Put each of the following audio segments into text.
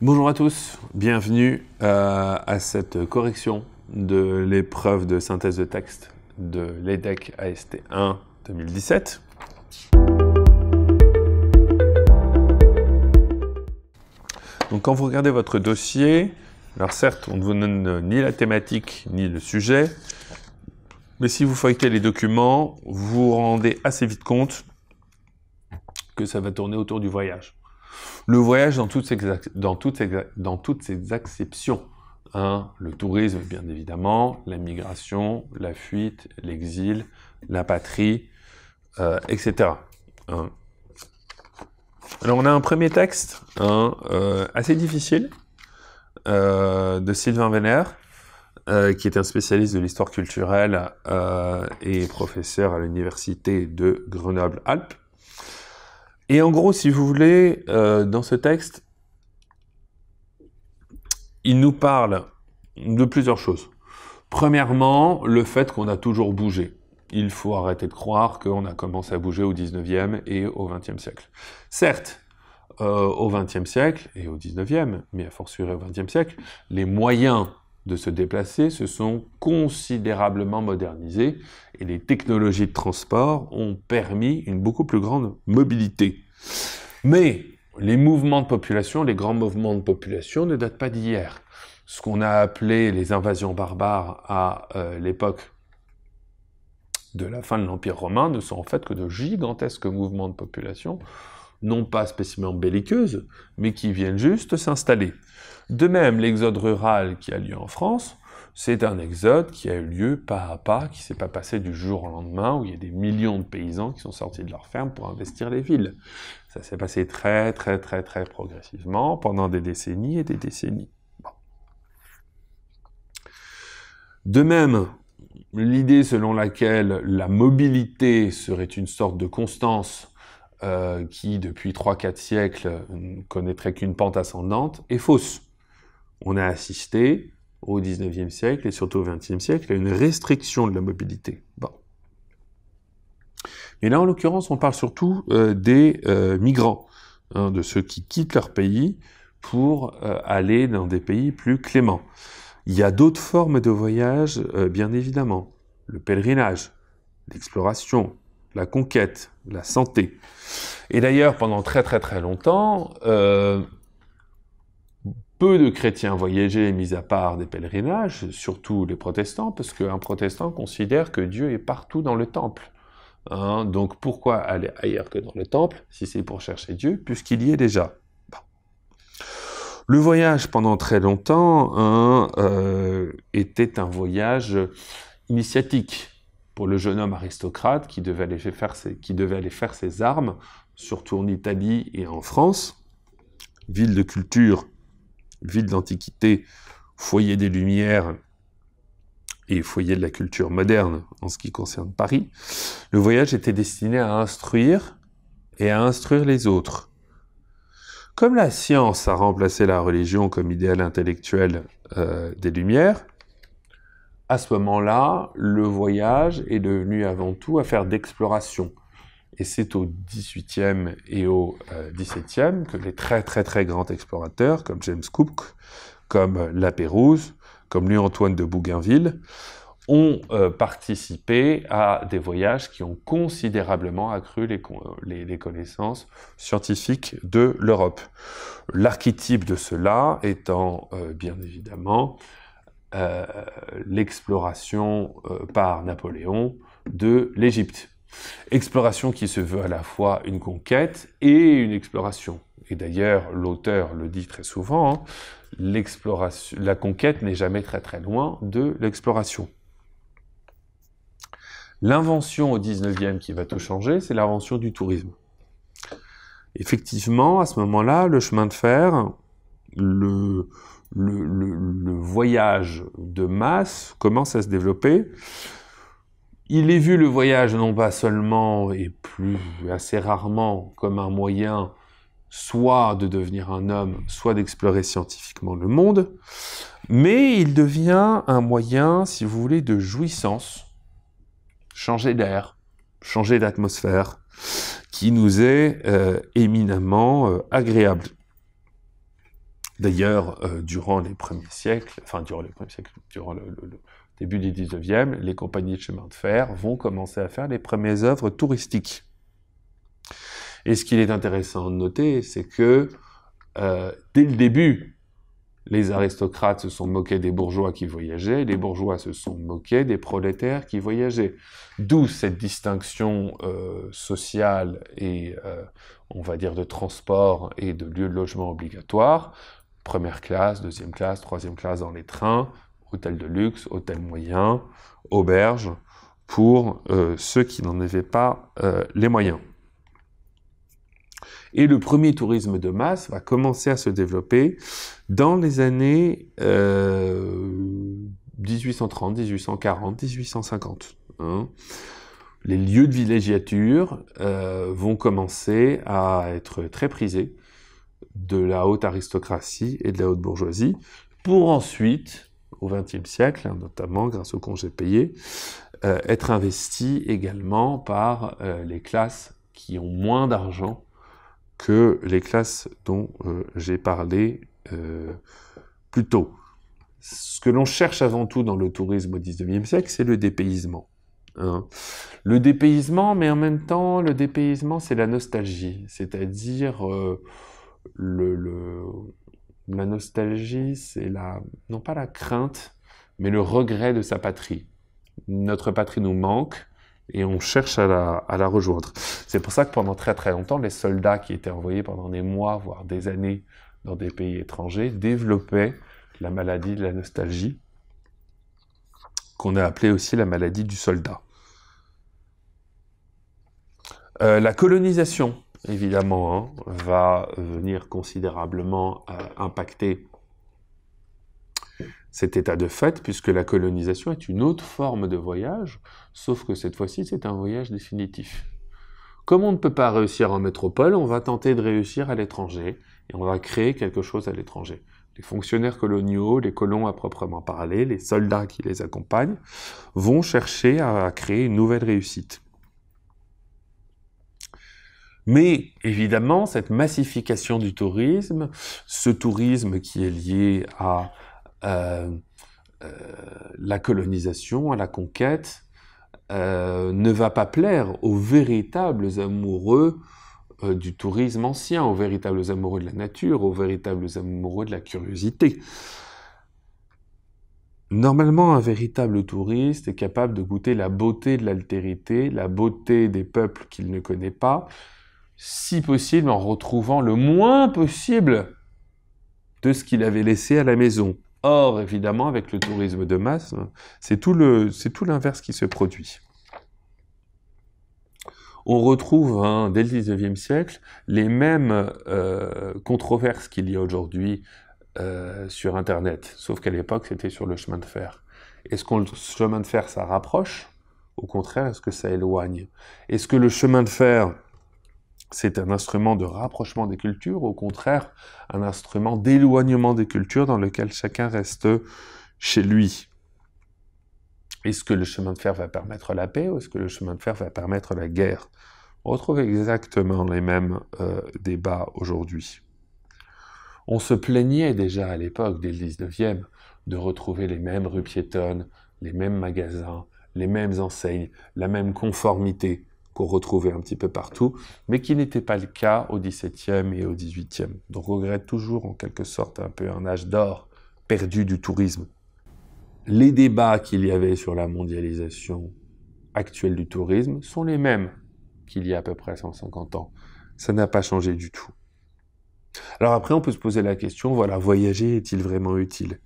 Bonjour à tous, bienvenue à cette correction de l'épreuve de synthèse de texte de l'EDEC AST1 2017. Donc quand vous regardez votre dossier, alors certes on ne vous donne ni la thématique ni le sujet, mais si vous feuilletez les documents, vous vous rendez assez vite compte que ça va tourner autour du voyage. Le voyage dans toutes ses acceptions. Hein, le tourisme, bien évidemment, la migration, la fuite, l'exil, la patrie, etc. Hein. Alors, on a un premier texte assez difficile de Sylvain Vénère, qui est un spécialiste de l'histoire culturelle et professeur à l'université de Grenoble-Alpes. Et en gros, si vous voulez, dans ce texte, il nous parle de plusieurs choses. Premièrement, le fait qu'on a toujours bougé. Il faut arrêter de croire qu'on a commencé à bouger au 19e et au 20e siècle. Certes, au 20e siècle et au 19e, mais à fortiori au 20e siècle, les moyens de se déplacer se sont considérablement modernisés et les technologies de transport ont permis une beaucoup plus grande mobilité. Mais les mouvements de population, les grands mouvements de population ne datent pas d'hier. Ce qu'on a appelé les invasions barbares à l'époque de la fin de l'Empire romain ne sont en fait que de gigantesques mouvements de population, non pas spécialement belliqueuses, mais qui viennent juste s'installer. De même, l'exode rural qui a lieu en France, c'est un exode qui a eu lieu pas à pas, qui ne s'est pas passé du jour au lendemain, où il y a des millions de paysans qui sont sortis de leurs fermes pour investir les villes. Ça s'est passé très progressivement, pendant des décennies et des décennies. Bon. De même, l'idée selon laquelle la mobilité serait une sorte de constance qui, depuis 3-4 siècles, ne connaîtrait qu'une pente ascendante, est fausse. On a assisté au 19e siècle et surtout au 20e siècle à une restriction de la mobilité. Bon. Et là, en l'occurrence, on parle surtout des migrants, hein, de ceux qui quittent leur pays pour aller dans des pays plus cléments. Il y a d'autres formes de voyage, bien évidemment. Le pèlerinage, l'exploration, la conquête, la santé. Et d'ailleurs, pendant très longtemps, peu de chrétiens voyageaient, mis à part des pèlerinages, surtout les protestants, parce qu'un protestant considère que Dieu est partout dans le temple. Hein, donc pourquoi aller ailleurs que dans le temple, si c'est pour chercher Dieu, puisqu'il y est déjà. Bon. Le voyage, pendant très longtemps, était un voyage initiatique pour le jeune homme aristocrate qui devait aller faire ses armes, surtout en Italie et en France, ville de culture, ville d'antiquité, foyer des Lumières et foyer de la culture moderne en ce qui concerne Paris. Le voyage était destiné à instruire et à instruire les autres. Comme la science a remplacé la religion comme idéal intellectuel des Lumières, à ce moment-là, le voyage est devenu avant tout affaire d'exploration. Et c'est au XVIIIe et au XVIIe que les très grands explorateurs, comme James Cook, comme La Pérouse, comme Louis-Antoine de Bougainville, ont participé à des voyages qui ont considérablement accru les connaissances scientifiques de l'Europe. L'archétype de cela étant, bien évidemment, l'exploration par Napoléon de l'Égypte. Exploration qui se veut à la fois une conquête et une exploration. Et d'ailleurs, l'auteur le dit très souvent, hein, la conquête n'est jamais très loin de l'exploration. L'invention au 19e qui va tout changer, c'est l'invention du tourisme. Effectivement, à ce moment-là, le chemin de fer, le voyage de masse commence à se développer. Il est vu le voyage non pas seulement et plus assez rarement comme un moyen soit de devenir un homme, soit d'explorer scientifiquement le monde, mais il devient un moyen, si vous voulez, de jouissance, changer d'air, changer d'atmosphère, qui nous est éminemment agréable. D'ailleurs, durant les premiers siècles, durant le début du 19e, les compagnies de chemin de fer vont commencer à faire les premières œuvres touristiques. Et ce qu'il est intéressant de noter, c'est que dès le début, les aristocrates se sont moqués des bourgeois qui voyageaient, les bourgeois se sont moqués des prolétaires qui voyageaient. D'où cette distinction sociale et, on va dire, de transport et de lieu de logement obligatoire. Première classe, deuxième classe, troisième classe dans les trains, hôtel de luxe, hôtel moyen, auberge, pour ceux qui n'en avaient pas les moyens. Et le premier tourisme de masse va commencer à se développer dans les années 1830, 1840, 1850. Les lieux de villégiature vont commencer à être très prisés de la haute aristocratie et de la haute bourgeoisie, pour ensuite, au XXe siècle, notamment grâce aux congés payés, être investis également par les classes qui ont moins d'argent que les classes dont j'ai parlé plus tôt. Ce que l'on cherche avant tout dans le tourisme au XIXe siècle, c'est le dépaysement. Le dépaysement, mais en même temps, le dépaysement, c'est la nostalgie. C'est-à-dire, la nostalgie, c'est non pas la crainte, mais le regret de sa patrie. Notre patrie nous manque, et on cherche à la rejoindre. C'est pour ça que pendant très très longtemps, les soldats qui étaient envoyés pendant des mois, voire des années, dans des pays étrangers, développaient la maladie de la nostalgie, qu'on a appelée aussi la maladie du soldat. La colonisation, évidemment, va venir considérablement impacter cet état de fait, puisque la colonisation est une autre forme de voyage, sauf que cette fois-ci, c'est un voyage définitif. Comme on ne peut pas réussir en métropole, on va tenter de réussir à l'étranger, et on va créer quelque chose à l'étranger. Les fonctionnaires coloniaux, les colons à proprement parler, les soldats qui les accompagnent, vont chercher à créer une nouvelle réussite. Mais évidemment, cette massification du tourisme, ce tourisme qui est lié à la colonisation, à la conquête, ne va pas plaire aux véritables amoureux du tourisme ancien, aux véritables amoureux de la nature, aux véritables amoureux de la curiosité. Normalement, un véritable touriste est capable de goûter la beauté de l'altérité, la beauté des peuples qu'il ne connaît pas, si possible en retrouvant le moins possible de ce qu'il avait laissé à la maison. Or, évidemment, avec le tourisme de masse, c'est tout l'inverse qui se produit. On retrouve, dès le XIXe siècle, les mêmes controverses qu'il y a aujourd'hui sur Internet, sauf qu'à l'époque, c'était sur le chemin de fer. Est-ce que le chemin de fer, ça rapproche? Au contraire, est-ce que ça éloigne? Est-ce que le chemin de fer, c'est un instrument de rapprochement des cultures, au contraire, un instrument d'éloignement des cultures dans lequel chacun reste chez lui? Est-ce que le chemin de fer va permettre la paix ou est-ce que le chemin de fer va permettre la guerre? On retrouve exactement les mêmes débats aujourd'hui. On se plaignait déjà à l'époque, dès le 19e, de retrouver les mêmes rues piétonnes, les mêmes magasins, les mêmes enseignes, la même conformité qu'on retrouvait un petit peu partout, mais qui n'était pas le cas au XVIIe et au XVIIIe. Donc on regrette toujours en quelque sorte un peu un âge d'or perdu du tourisme. Les débats qu'il y avait sur la mondialisation actuelle du tourisme sont les mêmes qu'il y a à peu près 150 ans. Ça n'a pas changé du tout. Alors après, on peut se poser la question, voilà, voyager est-il vraiment utile?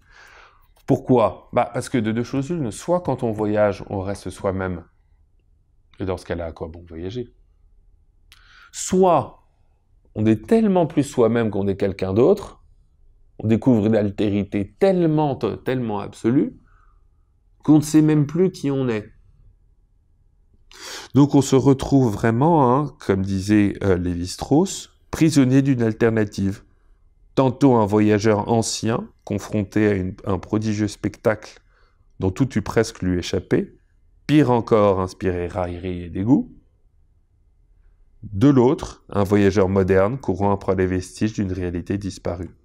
Pourquoi? Parce que de deux choses l'une, soit quand on voyage, on reste soi-même, et dans ce cas-là, à quoi bon voyager? Soit on est tellement plus soi-même qu'on est quelqu'un d'autre, on découvre une altérité tellement absolue, qu'on ne sait même plus qui on est. Donc on se retrouve vraiment, comme disait Lévi-Strauss, prisonnier d'une alternative. Tantôt un voyageur ancien, confronté à un prodigieux spectacle dont tout eût presque lui échappé, pire encore inspiré raillerie et dégoût. De l'autre, un voyageur moderne courant après les vestiges d'une réalité disparue.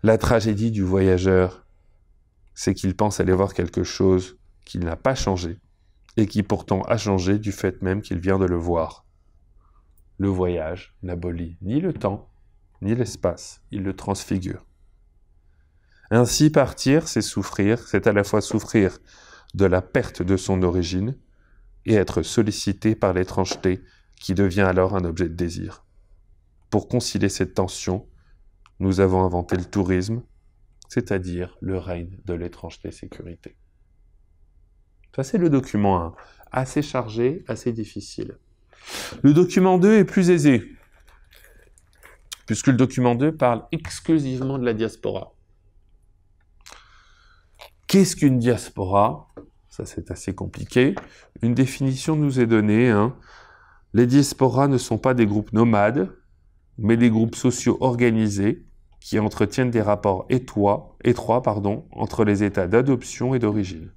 La tragédie du voyageur, c'est qu'il pense aller voir quelque chose qui n'a pas changé, et qui pourtant a changé du fait même qu'il vient de le voir. Le voyage n'abolit ni le temps, ni l'espace, il le transfigure. Ainsi partir, c'est souffrir, c'est à la fois souffrir de la perte de son origine et être sollicité par l'étrangeté qui devient alors un objet de désir. Pour concilier cette tension, nous avons inventé le tourisme, c'est-à-dire le règne de l'étrangeté-sécurité. Ça, c'est le document 1, assez chargé, assez difficile. Le document 2 est plus aisé, puisque le document 2 parle exclusivement de la diaspora. Qu'est-ce qu'une diaspora? Ça, c'est assez compliqué. Une définition nous est donnée. Les diasporas ne sont pas des groupes nomades, mais des groupes sociaux organisés qui entretiennent des rapports étroits entre les États d'adoption et d'origine.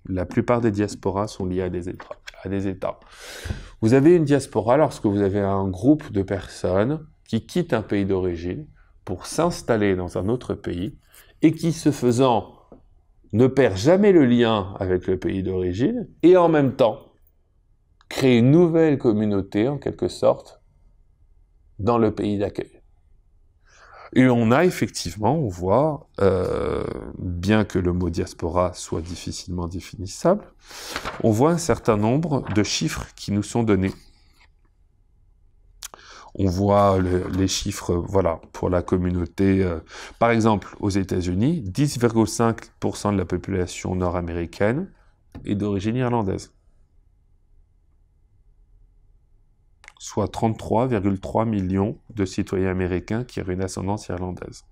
La plupart des diasporas sont liées à des États. Vous avez une diaspora lorsque vous avez un groupe de personnes qui quittent un pays d'origine pour s'installer dans un autre pays et qui, ce faisant, ne perd jamais le lien avec le pays d'origine et en même temps crée une nouvelle communauté, en quelque sorte, dans le pays d'accueil. Et on a effectivement, on voit, bien que le mot diaspora soit difficilement définissable, on voit un certain nombre de chiffres qui nous sont donnés. On voit les chiffres, voilà, pour la communauté. Par exemple, aux États-Unis, 10,5% de la population nord-américaine est d'origine irlandaise. Soit 33,3 millions de citoyens américains qui auraient une ascendance irlandaise.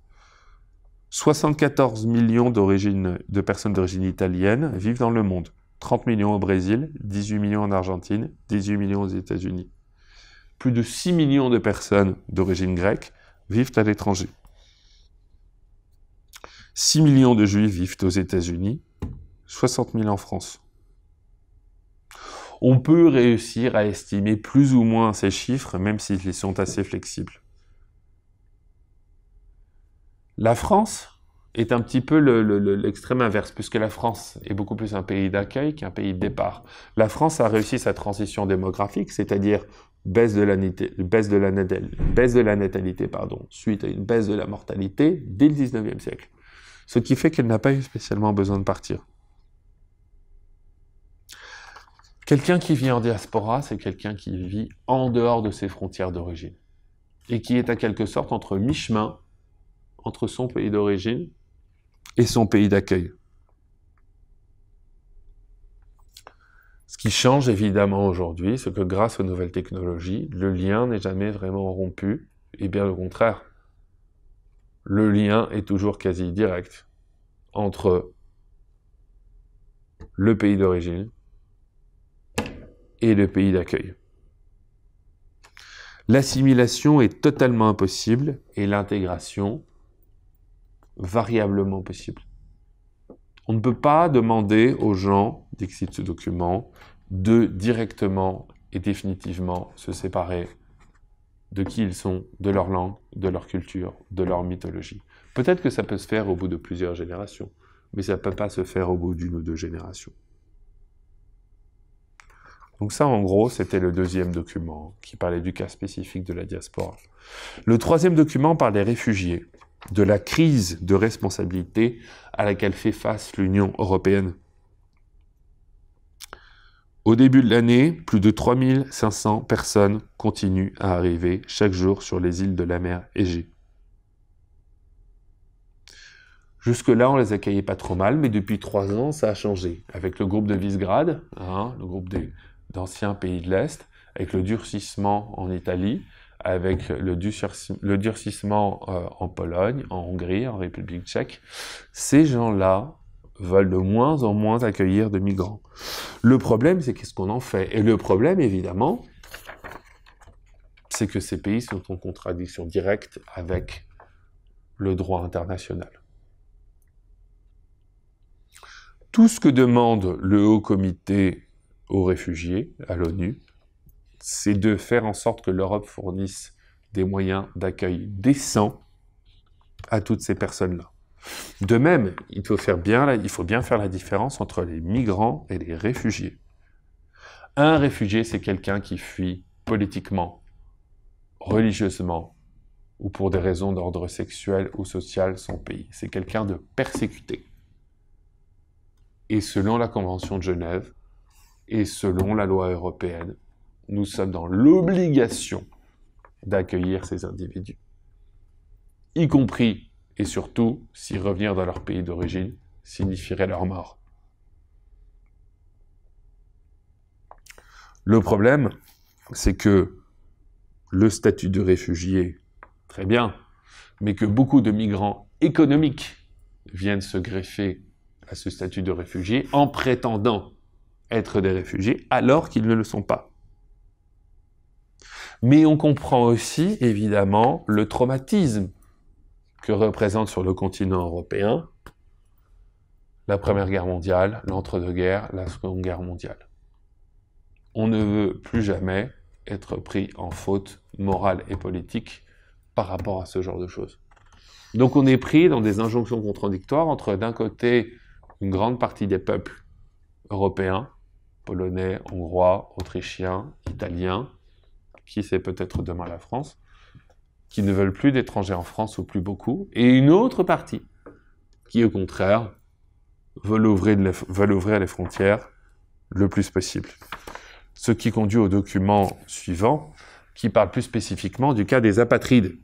74 millions de personnes d'origine italienne vivent dans le monde. 30 millions au Brésil, 18 millions en Argentine, 18 millions aux États-Unis. Plus de 6 millions de personnes d'origine grecque vivent à l'étranger. 6 millions de Juifs vivent aux États-Unis, 60 000 en France. On peut réussir à estimer plus ou moins ces chiffres, même s'ils sont assez flexibles. La France est un petit peu l'extrême inverse, puisque la France est beaucoup plus un pays d'accueil qu'un pays de départ. La France a réussi sa transition démographique, c'est-à-dire baisse de la natalité, suite à une baisse de la mortalité dès le 19e siècle. Ce qui fait qu'elle n'a pas eu spécialement besoin de partir. Quelqu'un qui vit en diaspora, c'est quelqu'un qui vit en dehors de ses frontières d'origine et qui est à quelque sorte entre mi-chemin entre son pays d'origine et son pays d'accueil. Ce qui change évidemment aujourd'hui, c'est que grâce aux nouvelles technologies, le lien n'est jamais vraiment rompu, et bien au contraire, le lien est toujours quasi direct entre le pays d'origine et le pays d'accueil. L'assimilation est totalement impossible et l'intégration variablement possible. On ne peut pas demander aux gens, dixit ce document, de directement et définitivement se séparer de qui ils sont, de leur langue, de leur culture, de leur mythologie. Peut-être que ça peut se faire au bout de plusieurs générations, mais ça ne peut pas se faire au bout d'une ou deux générations. Donc ça, en gros, c'était le deuxième document qui parlait du cas spécifique de la diaspora. Le troisième document parle des réfugiés, de la crise de responsabilité à laquelle fait face l'Union européenne. Au début de l'année, plus de 3500 personnes continuent à arriver chaque jour sur les îles de la mer Égée. Jusque-là, on les accueillait pas trop mal, mais depuis 3 ans, ça a changé. Avec le groupe de Visegrad, le groupe d'anciens pays de l'Est, avec le durcissement en Italie, avec le durcissement en Pologne, en Hongrie, en République tchèque, ces gens-là veulent de moins en moins accueillir de migrants. Le problème, c'est qu'est-ce qu'on en fait? Et le problème, évidemment, c'est que ces pays sont en contradiction directe avec le droit international. Tout ce que demande le Haut Comité aux réfugiés, à l'ONU, c'est de faire en sorte que l'Europe fournisse des moyens d'accueil décents à toutes ces personnes-là. De même, il faut bien faire la différence entre les migrants et les réfugiés. Un réfugié, c'est quelqu'un qui fuit politiquement, religieusement, ou pour des raisons d'ordre sexuel ou social son pays. C'est quelqu'un de persécuté. Et selon la Convention de Genève, et selon la loi européenne, nous sommes dans l'obligation d'accueillir ces individus, y compris et surtout si revenir dans leur pays d'origine signifierait leur mort. Le problème, c'est que le statut de réfugié, très bien, mais que beaucoup de migrants économiques viennent se greffer à ce statut de réfugié en prétendant être des réfugiés alors qu'ils ne le sont pas. Mais on comprend aussi, évidemment, le traumatisme que représente sur le continent européen la Première Guerre mondiale, l'entre-deux-guerres, la Seconde Guerre mondiale. On ne veut plus jamais être pris en faute morale et politique par rapport à ce genre de choses. Donc on est pris dans des injonctions contradictoires entre, d'un côté, une grande partie des peuples européens, polonais, hongrois, autrichiens, italiens, qui sait peut-être demain la France, qui ne veulent plus d'étrangers en France ou plus beaucoup, et une autre partie qui, au contraire, veulent ouvrir les frontières le plus possible. Ce qui conduit au document suivant, qui parle plus spécifiquement du cas des apatrides.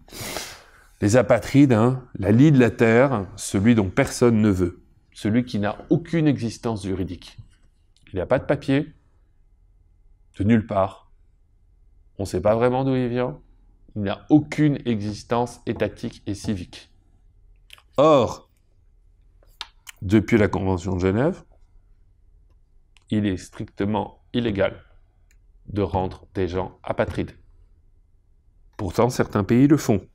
Les apatrides, la lie de la terre, celui dont personne ne veut, celui qui n'a aucune existence juridique. Il n'a pas de papier, de nulle part. On ne sait pas vraiment d'où il vient. Il n'a aucune existence étatique et civique. Or, depuis la Convention de Genève, il est strictement illégal de rendre des gens apatrides. Pourtant, certains pays le font.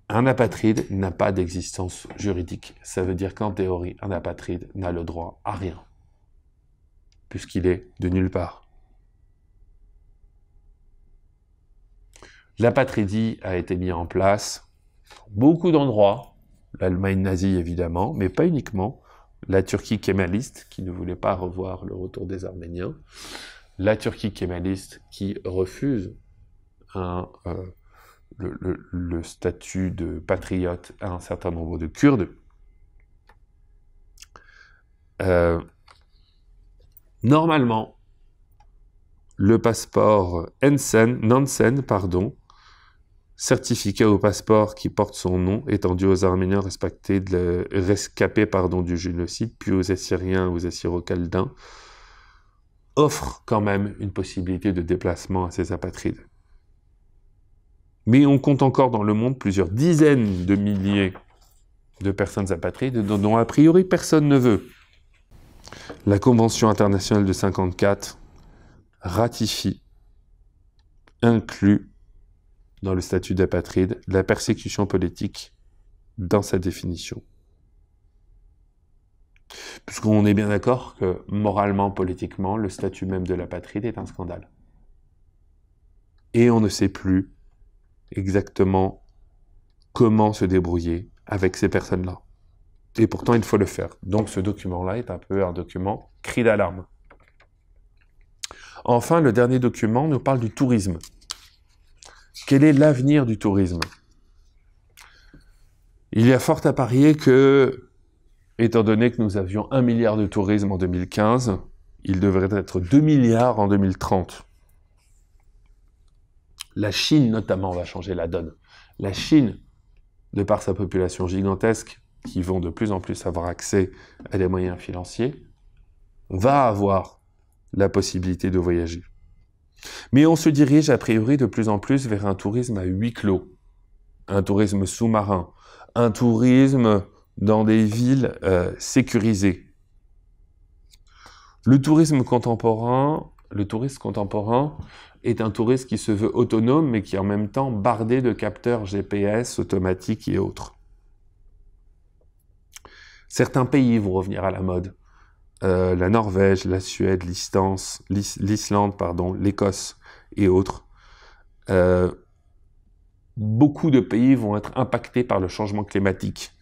Un apatride n'a pas d'existence juridique. Ça veut dire qu'en théorie, un apatride n'a le droit à rien, puisqu'il est de nulle part. L'apatridie a été mis en place dans beaucoup d'endroits, l'Allemagne nazie évidemment, mais pas uniquement, la Turquie kémaliste qui ne voulait pas revoir le retour des Arméniens, la Turquie kémaliste qui refuse le statut de patriote à un certain nombre de Kurdes. Normalement, le passeport Nansen, certificat au passeport qui porte son nom, étendu aux Arméniens rescapés du génocide, puis aux Assyriens, aux Assyro-Chaldéens, offre quand même une possibilité de déplacement à ces apatrides. Mais on compte encore dans le monde plusieurs dizaines de milliers de personnes apatrides dont a priori personne ne veut. La Convention internationale de 1954 ratifie, inclut dans le statut d'apatride la persécution politique dans sa définition. Puisqu'on est bien d'accord que moralement, politiquement, le statut même de l'apatride est un scandale. Et on ne sait plus exactement comment se débrouiller avec ces personnes-là. Et pourtant, il faut le faire. Donc ce document-là est un peu un document cri d'alarme. Enfin, le dernier document nous parle du tourisme. Quel est l'avenir du tourisme? Il y a fort à parier que, étant donné que nous avions 1 milliard de tourisme en 2015, il devrait être 2 milliards en 2030. La Chine, notamment, va changer la donne. La Chine, de par sa population gigantesque, qui vont de plus en plus avoir accès à des moyens financiers, va avoir la possibilité de voyager. Mais on se dirige a priori de plus en plus vers un tourisme à huis clos, un tourisme sous-marin, un tourisme dans des villes sécurisées. Le tourisme contemporain est un tourisme qui se veut autonome, mais qui est en même temps bardé de capteurs GPS automatiques et autres. Certains pays vont revenir à la mode. La Norvège, la Suède, l'Islande, l'Écosse et autres. beaucoup de pays vont être impactés par le changement climatique,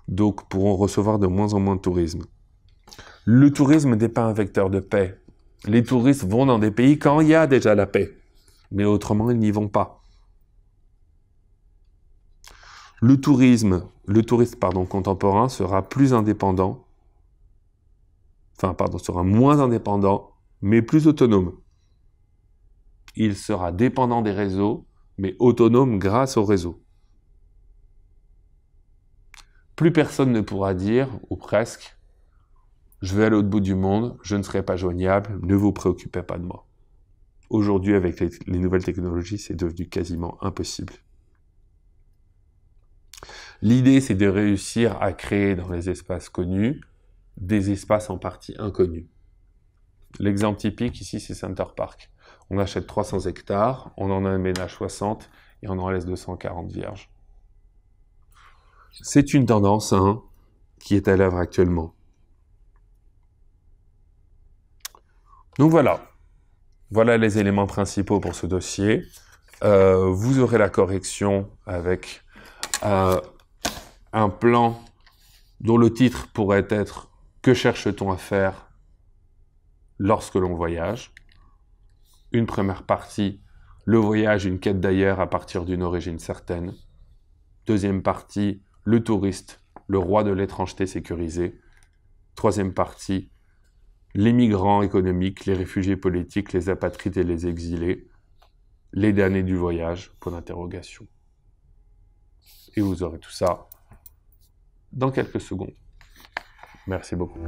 donc pourront recevoir de moins en moins de tourisme. Le tourisme n'est pas un vecteur de paix. Les touristes vont dans des pays quand il y a déjà la paix, mais autrement ils n'y vont pas. Le tourisme contemporain sera plus indépendant, sera moins indépendant, mais plus autonome. Il sera dépendant des réseaux, mais autonome grâce au réseau. Plus personne ne pourra dire, ou presque, je vais à l'autre bout du monde, je ne serai pas joignable, ne vous préoccupez pas de moi. Aujourd'hui, avec les nouvelles technologies, c'est devenu quasiment impossible. L'idée, c'est de réussir à créer dans les espaces connus des espaces en partie inconnus. L'exemple typique ici, c'est Center Park. On achète 300 hectares, on en aménage 60 et on en laisse 240 vierges. C'est une tendance qui est à l'œuvre actuellement. Donc voilà. Voilà les éléments principaux pour ce dossier. Vous aurez la correction avec un plan dont le titre pourrait être « Que cherche-t-on à faire lorsque l'on voyage ?» Une première partie, le voyage, une quête d'ailleurs à partir d'une origine certaine. Deuxième partie, le touriste, le roi de l'étrangeté sécurisée. Troisième partie, les migrants économiques, les réfugiés politiques, les apatrides et les exilés. Les damnés du voyage, point d'interrogation. Et vous aurez tout ça dans quelques secondes. Merci beaucoup.